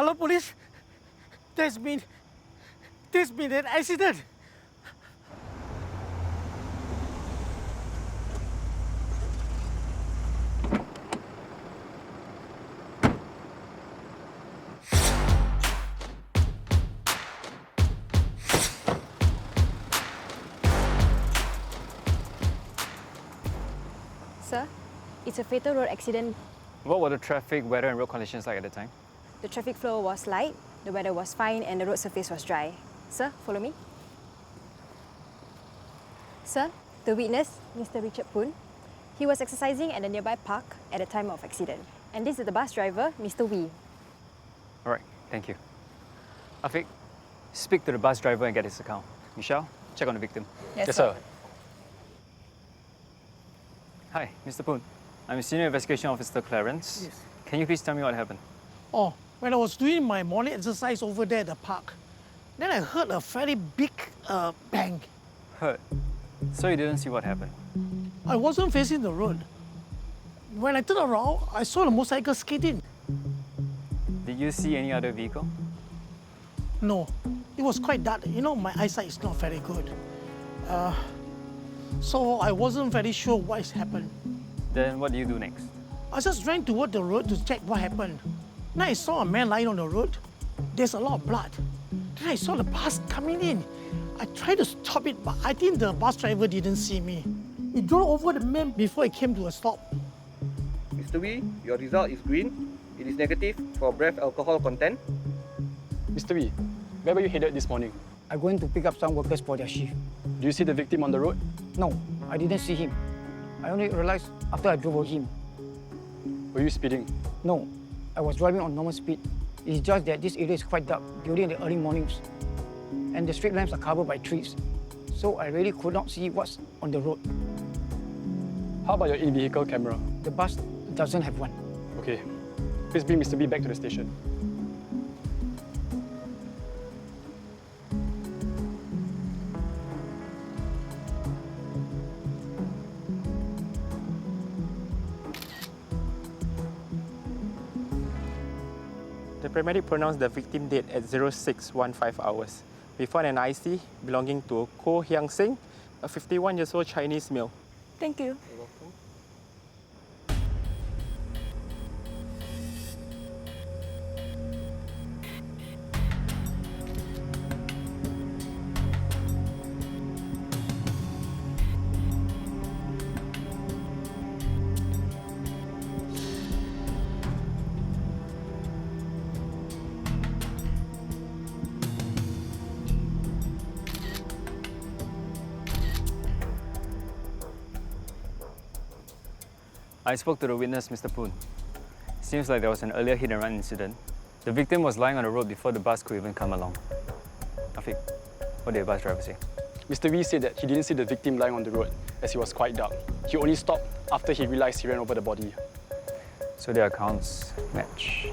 Hello, police. There's been an accident. Sir, it's a fatal road accident. What were the traffic, weather and road conditions like at the time? The traffic flow was light, the weather was fine, and the road surface was dry. Sir, follow me. Sir, the witness, Mr. Richard Poon, he was exercising at a nearby park at the time of accident. And this is the bus driver, Mr. Wee. All right, thank you. Afiq, speak to the bus driver and get his account. Michelle, check on the victim. Yes, sir. Hi, Mr. Poon. I'm Senior Investigation Officer Clarence. Yes. Can you please tell me what happened? Oh, when I was doing my morning exercise over there at the park, then I heard a very big bang. Heard. So you didn't see what happened? I wasn't facing the road. When I turned around, I saw the motorcycle skating. Did you see any other vehicle? No, it was quite dark. You know, my eyesight is not very good. So I wasn't very sure what has happened. Then what do you do next? I just ran toward the road to check what happened. Then I saw a man lying on the road. There's a lot of blood. Then I saw the bus coming in. I tried to stop it, but I think the bus driver didn't see me. He drove over the man before it came to a stop. Mr. Wee, your result is green. It is negative for breath alcohol content. Mr. Wee, where were you headed this morning? I'm going to pick up some workers for their shift. Do you see the victim on the road? No, I didn't see him. I only realized after I drove over him. Were you speeding? No, I was driving on normal speed. It's just that this area is quite dark during the early mornings, and the street lamps are covered by trees, so I really could not see what's on the road. How about your in-vehicle camera? The bus doesn't have one. Okay. Please bring Mr. B back to the station. The paramedic pronounced the victim dead at 0615 hours. We found an IC belonging to Ko Hyang Sing, a 51-year-old Chinese male. Thank you. You're welcome. I spoke to the witness, Mr. Poon. Seems like there was an earlier hit-and-run incident. The victim was lying on the road before the bus could even come along. Afiq, what did the bus driver say? Mr. Wee said that he didn't see the victim lying on the road as it was quite dark. He only stopped after he realized he ran over the body. So their accounts match.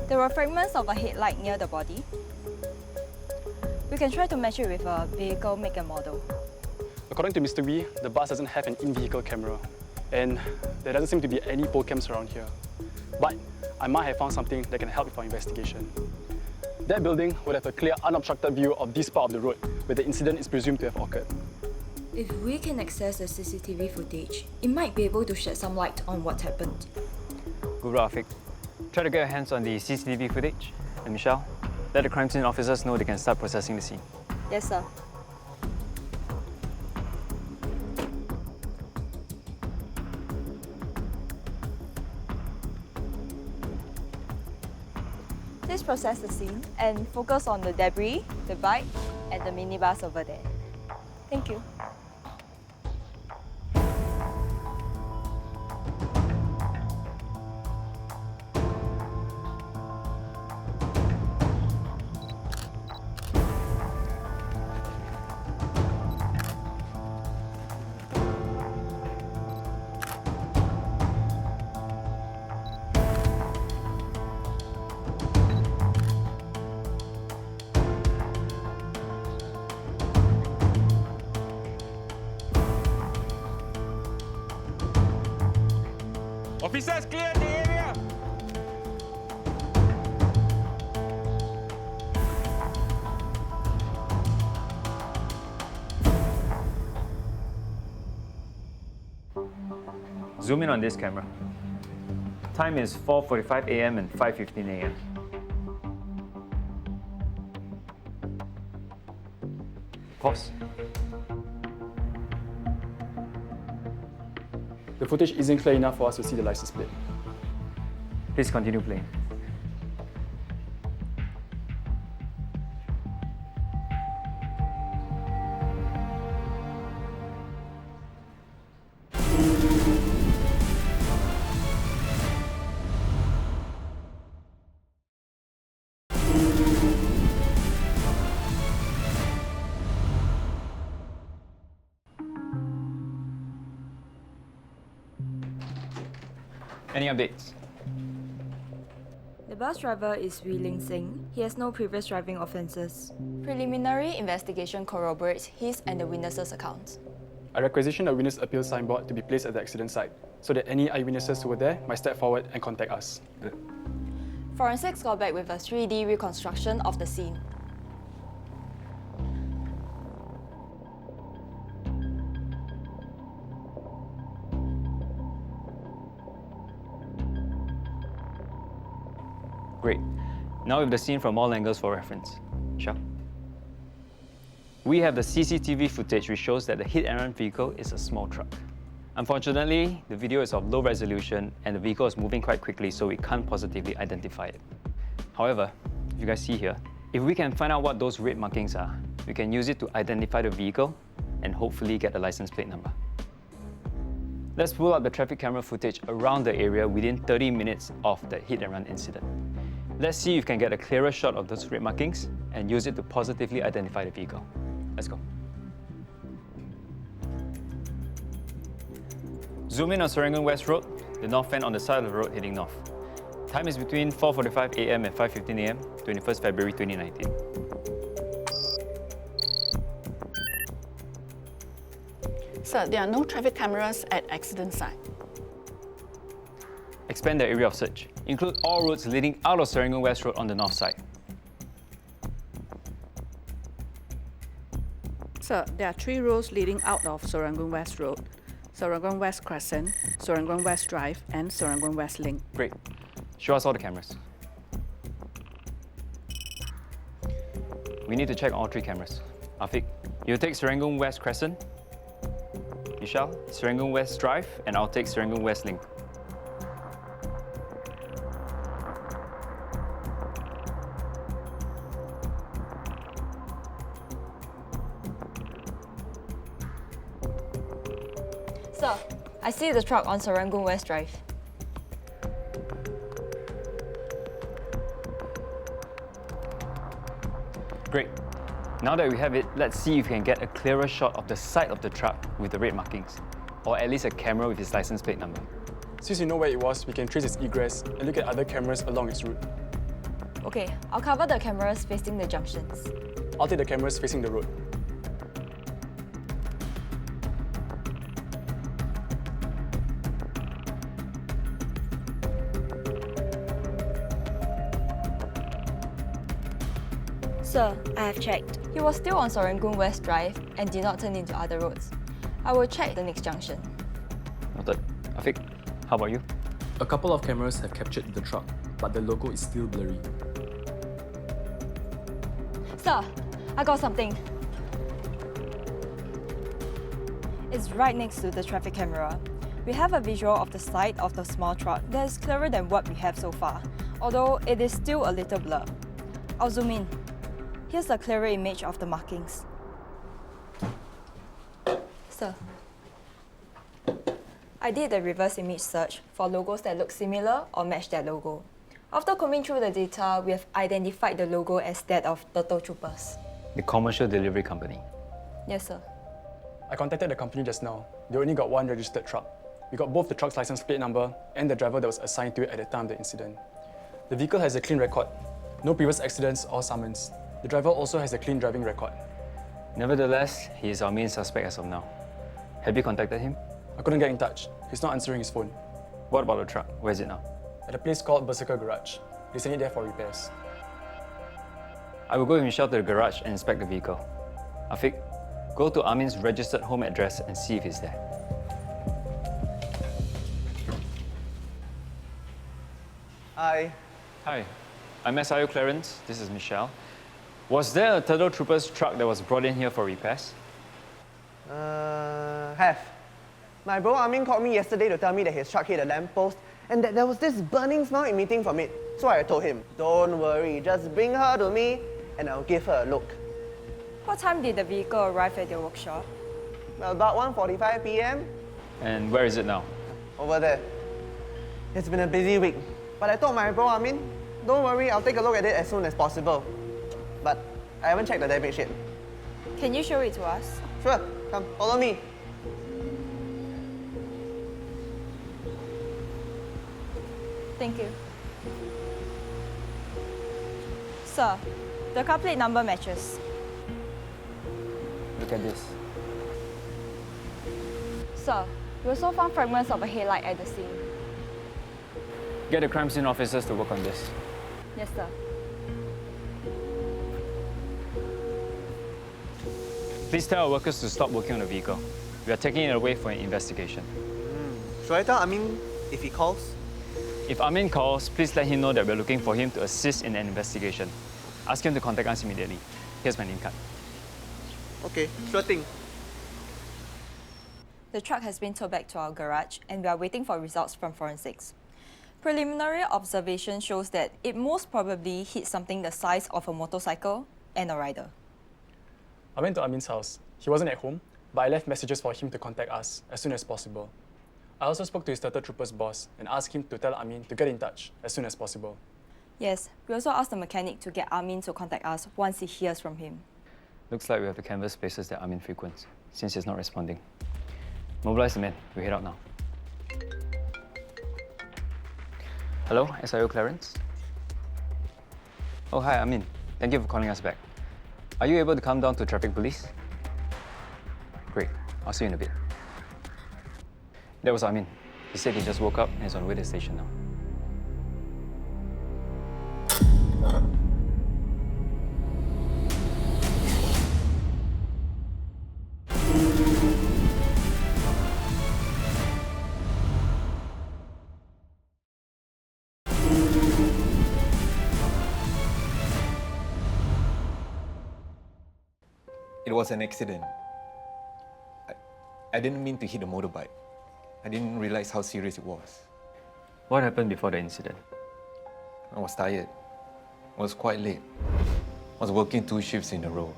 There were fragments of a headlight near the body. We can try to match it with a vehicle make and model. According to Mr. Wee, the bus doesn't have an in-vehicle camera, and there doesn't seem to be any pole cams around here. But I might have found something that can help with our investigation. That building would have a clear, unobstructed view of this part of the road where the incident is presumed to have occurred. If we can access the CCTV footage, it might be able to shed some light on what happened. Good, Afiq. Try to get your hands on the CCTV footage. And Michelle, let the crime scene officers know they can start processing the scene. Yes, sir. Please process the scene and focus on the debris, the bike, and the minibus over there. Thank you. Officers, clear the area! Zoom in on this camera. Time is 4:45 a.m. and 5:15 a.m. Pause. The footage isn't clear enough for us to see the license plate. Please continue playing. Any updates? The bus driver is Wee Ling Sing. He has no previous driving offences. Preliminary investigation corroborates his and the witnesses' accounts. I requisition a witness appeal signboard to be placed at the accident site so that any eyewitnesses who were there might step forward and contact us. Good. Forensics got back with a 3D reconstruction of the scene. Great. Now we have the scene from all angles for reference. Shah. We have the CCTV footage which shows that the hit-and-run vehicle is a small truck. Unfortunately, the video is of low resolution and the vehicle is moving quite quickly, so we can't positively identify it. However, if you guys see here, if we can find out what those red markings are, we can use it to identify the vehicle and hopefully get the license plate number. Let's pull up the traffic camera footage around the area within 30 minutes of the hit-and-run incident. Let's see if we can get a clearer shot of those red markings and use it to positively identify the vehicle. Let's go. Zoom in on Serangoon West Road, the north end on the side of the road heading north. Time is between 4:45 a.m. and 5:15 a.m., 21st February 2019. Sir, there are no traffic cameras at accident site. Expand the area of search. Include all roads leading out of Serangoon West Road on the north side. Sir, there are 3 roads leading out of Serangoon West Road: Serangoon West Crescent, Serangoon West Drive, and Serangoon West Link. Great. Show us all the cameras. We need to check all 3 cameras. Afiq, you take Serangoon West Crescent. Vishal, Serangoon West Drive, and I'll take Serangoon West Link. Sir, I see the truck on Serangoon West Drive. Great. Now that we have it, let's see if we can get a clearer shot of the side of the truck with the red markings, or at least a camera with its license plate number. Since you know where it was, we can trace its egress and look at other cameras along its route. Okay, I'll cover the cameras facing the junctions. I'll take the cameras facing the road. Sir, I have checked. He was still on Serangoon West Drive and did not turn into other roads. I will check the next junction. Noted. Afiq, how about you? A couple of cameras have captured the truck, but the logo is still blurry. Sir, I got something. It's right next to the traffic camera. We have a visual of the side of the small truck that is clearer than what we have so far, although it is still a little blur. I'll zoom in. Here's a clearer image of the markings. Sir, I did a reverse image search for logos that look similar or match that logo. After combing through the data, we have identified the logo as that of Turtle Troopers. The commercial delivery company. Yes, sir. I contacted the company just now. They only got 1 registered truck. We got both the truck's license plate number and the driver that was assigned to it at the time of the incident. The vehicle has a clean record. No previous accidents or summons. The driver also has a clean driving record. Nevertheless, he is our main suspect as of now. Have you contacted him? I couldn't get in touch. He's not answering his phone. What about the truck? Where is it now? At a place called Berserker Garage. They sent it there for repairs. I will go with Michelle to the garage and inspect the vehicle. Afiq, go to Amin's registered home address and see if he's there. Hi. Hi, I'm SIO Clarence. This is Michelle. Was there a Turtle Troopers truck that was brought in here for repairs? Have. My bro Amin called me yesterday to tell me that his truck hit a lamppost and that there was this burning smell emitting from it. So I told him, don't worry, just bring her to me and I'll give her a look. What time did the vehicle arrive at your workshop? About 1:45 p.m. And where is it now? Over there. It's been a busy week, but I told my bro Amin, don't worry, I'll take a look at it as soon as possible. But I haven't checked the damage yet. Can you show it to us? Sure, come, follow me. Thank you. Sir, the car plate number matches. Look at this. Sir, we also found fragments of a headlight at the scene. Get the crime scene officers to work on this. Yes, sir. Please tell our workers to stop working on the vehicle. We are taking it away for an investigation. Should I tell Amin if he calls? If Amin calls, please let him know that we're looking for him to assist in an investigation. Ask him to contact us immediately. Here's my name card. Okay, sure thing. The truck has been towed back to our garage and we are waiting for results from forensics. Preliminary observation shows that it most probably hit something the size of a motorcycle and a rider. I went to Amin's house. He wasn't at home, but I left messages for him to contact us as soon as possible. I also spoke to his Turtle Troopers boss and asked him to tell Amin to get in touch as soon as possible. Yes, we also asked the mechanic to get Amin to contact us once he hears from him. Looks like we have to canvass places that Amin frequents, since he's not responding. Mobilize the men. We head out now. Hello, SIO Clarence? Oh, hi, Amin. Thank you for calling us back. Are you able to come down to traffic police? Great. I'll see you in a bit. That was Amin. He said he just woke up and is on the way to the station now. It was an accident. I didn't mean to hit a motorbike. I didn't realize how serious it was. What happened before the incident? I was tired. I was quite late. I was working 2 shifts in a row.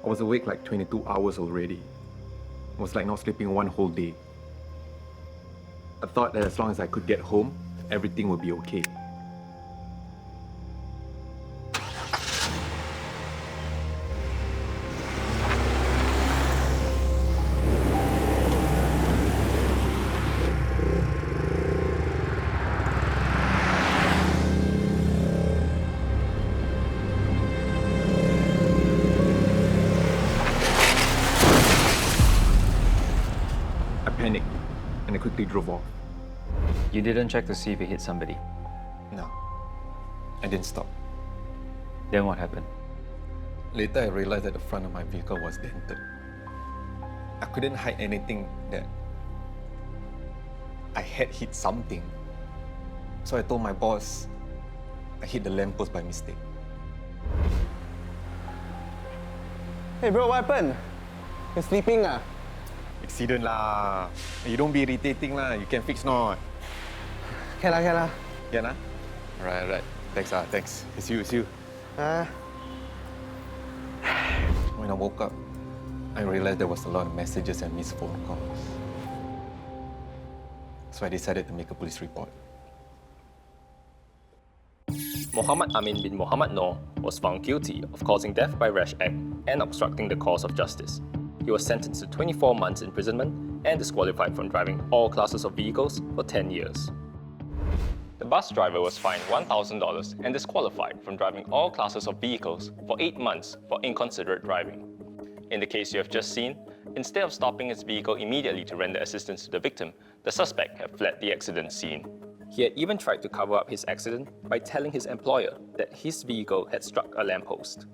I was awake like 22 hours already. It was like not sleeping 1 whole day. I thought that as long as I could get home, everything would be okay. Panicked, and I quickly drove off. You didn't check to see if it hit somebody? No, I didn't stop. Then what happened? Later, I realized that the front of my vehicle was dented. I couldn't hide anything that I had hit something. So I told my boss I hit the lamppost by mistake. Hey bro, what happened? You're sleeping ah? Accident lah. You don't be irritating lah. You can fix not. Can lah. Can lah? Right. Thanks thanks. It's you. When I woke up, I realized there was a lot of messages and missed phone calls. So I decided to make a police report. Muhammad Amin bin Muhammad Noor was found guilty of causing death by rash act and obstructing the course of justice. He was sentenced to 24 months imprisonment and disqualified from driving all classes of vehicles for 10 years. The bus driver was fined $1,000 and disqualified from driving all classes of vehicles for 8 months for inconsiderate driving. In the case you have just seen, instead of stopping his vehicle immediately to render assistance to the victim, the suspect had fled the accident scene. He had even tried to cover up his accident by telling his employer that his vehicle had struck a lamppost.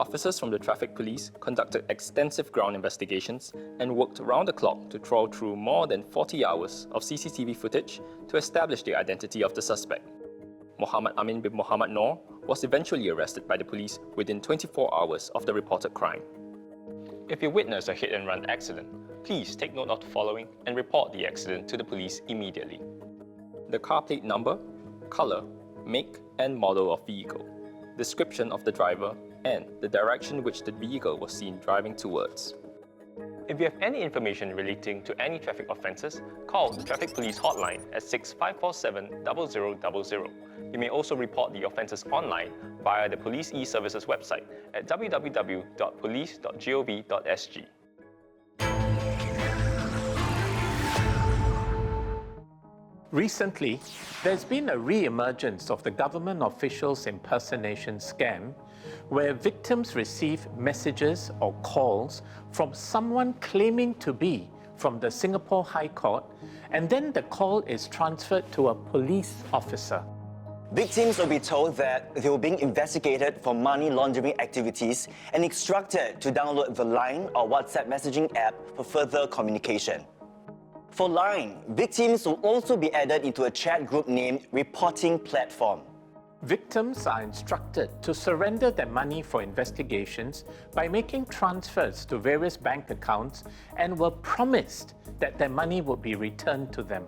officers from the traffic police conducted extensive ground investigations and worked around the clock to trawl through more than 40 hours of CCTV footage to establish the identity of the suspect. Mohammed Amin bin Mohammed Noor was eventually arrested by the police within 24 hours of the reported crime. If you witness a hit-and-run accident, please take note of the following and report the accident to the police immediately. The car plate number, color, make and model of vehicle, description of the driver, and the direction which the vehicle was seen driving towards. If you have any information relating to any traffic offences, call the Traffic Police hotline at 6547 0000. You may also report the offences online via the Police e-Services website at www.police.gov.sg. Recently, there's been a re-emergence of the Government Official Impersonation scam, where victims receive messages or calls from someone claiming to be from the Singapore High Court, and then the call is transferred to a police officer. Victims will be told that they were being investigated for money laundering activities and instructed to download the Line or WhatsApp messaging app for further communication. For Line, victims will also be added into a chat group named Reporting Platform. Victims are instructed to surrender their money for investigations by making transfers to various bank accounts and were promised that their money would be returned to them.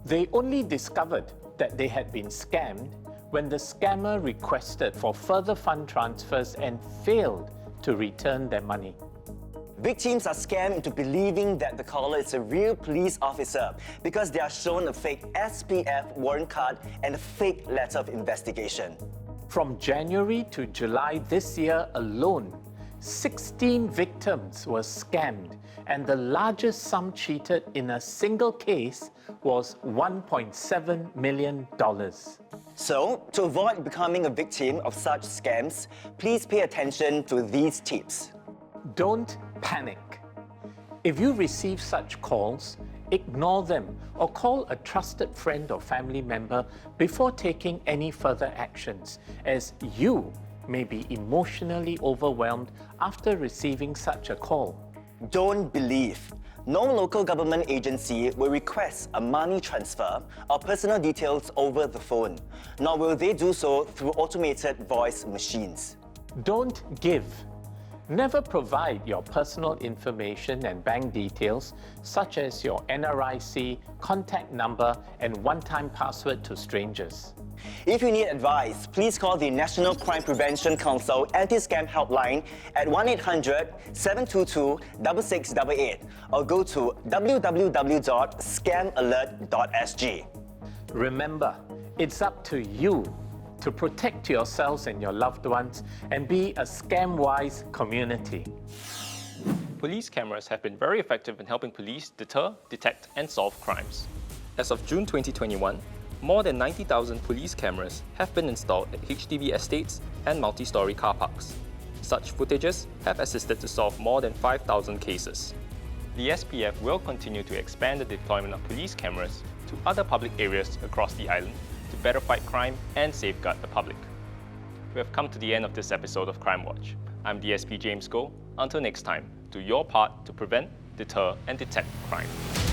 They only discovered that they had been scammed when the scammer requested for further fund transfers and failed to return their money. Victims are scammed into believing that the caller is a real police officer because they are shown a fake SPF warrant card and a fake letter of investigation. From January to July this year alone, 16 victims were scammed, and the largest sum cheated in a single case was $1.7 million. So, to avoid becoming a victim of such scams, please pay attention to these tips. Don't panic. If you receive such calls, ignore them or call a trusted friend or family member before taking any further actions, as you may be emotionally overwhelmed after receiving such a call. Don't believe. No local government agency will request a money transfer or personal details over the phone, nor will they do so through automated voice machines. Don't give. Never provide your personal information and bank details, such as your NRIC, contact number, and one-time password to strangers. If you need advice, please call the National Crime Prevention Council Anti-Scam Helpline at 1-800-722-6688 or go to www.scamalert.sg. Remember, it's up to you to protect yourselves and your loved ones and be a scam-wise community. Police cameras have been very effective in helping police deter, detect, and solve crimes. As of June 2021, more than 90,000 police cameras have been installed at HDB estates and multi-storey car parks. Such footages have assisted to solve more than 5,000 cases. The SPF will continue to expand the deployment of police cameras to other public areas across the island to better fight crime and safeguard the public. We have come to the end of this episode of Crimewatch. I'm DSP James Goh. Until next time, do your part to prevent, deter, and detect crime.